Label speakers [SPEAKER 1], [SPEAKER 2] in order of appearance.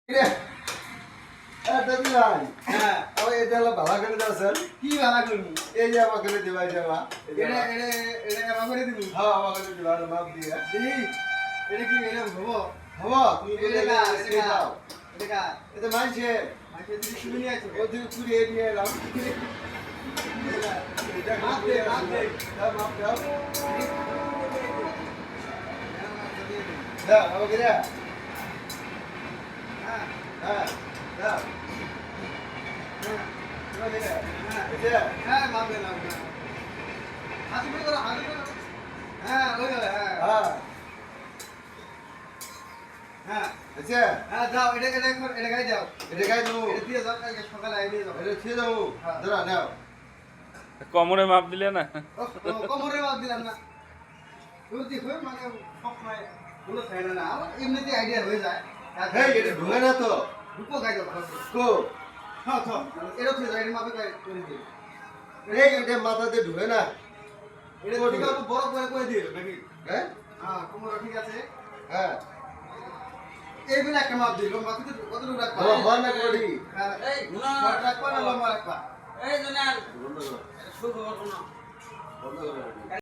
[SPEAKER 1] দাদি ভাই হ্যাঁ এটা হলো ভালো করে দাও স্যার
[SPEAKER 2] কি ভাড়া করবি
[SPEAKER 1] এই যে আমাকে দিবাই যাবা
[SPEAKER 2] এটা এটা এটা আমার করে দিবি
[SPEAKER 1] হ্যাঁ আমাকে দিবা মাপ দিয়া
[SPEAKER 2] দিদি এটা কি এটা হবো
[SPEAKER 1] হবো তুমি বলে দাও
[SPEAKER 2] এটা
[SPEAKER 1] এটা মানছে
[SPEAKER 2] আচ্ছা দিদি শুনে নিয়ে আসো
[SPEAKER 1] ও তুই পুরি নিয়ে এলাম এটা মাপ দে মাপ দাও দাও আমাকে দাও
[SPEAKER 2] হ্যাঁ
[SPEAKER 1] হ্যাঁ দাও
[SPEAKER 2] হ্যাঁ মাপ দে না হাতে করে হ্যাঁ ওই গেল হ্যাঁ
[SPEAKER 1] হ্যাঁ
[SPEAKER 2] হ্যাঁ
[SPEAKER 1] আচ্ছা
[SPEAKER 2] হ্যাঁ যাও এটা গাই যাও
[SPEAKER 1] এটা গাই দেবো
[SPEAKER 2] এটা দিয়ে যাও কালকে সকালে আই দিয়ে যাও
[SPEAKER 1] এটা ছিয়ে যাবো দাঁড়া নাও
[SPEAKER 3] কমরে মাপ দিলে না
[SPEAKER 2] কোমরে মাপ দিলাম না বুঝছি হয়ে মানে সব সময় বলে থাকে না আমার এমনিতে আইডিয়া হয়ে যায়
[SPEAKER 1] হেই এটা ঢুকে না তো
[SPEAKER 2] রূপো গাই দাও
[SPEAKER 1] কো
[SPEAKER 2] হ্যাঁ তো এটা থেকে যায় মাপে গাই করে দিই
[SPEAKER 1] এই এটা মাথাতে ঢুকে না
[SPEAKER 2] এটা ঠিক আছে বড় করে দিয়ে নাকি
[SPEAKER 1] হ্যাঁ
[SPEAKER 2] হ্যাঁ কোমর ঠিক আছে
[SPEAKER 1] হ্যাঁ
[SPEAKER 2] এই বিনা একটা মাপ দিই লম্বা কত রাখবা
[SPEAKER 1] হর না করি
[SPEAKER 2] হ্যাঁ
[SPEAKER 4] এই গুনা
[SPEAKER 2] রাখবা না লম্বা রাখবা
[SPEAKER 4] এই জনাল
[SPEAKER 1] বন্ধ করো
[SPEAKER 4] শুভ করো না
[SPEAKER 1] বন্ধ করো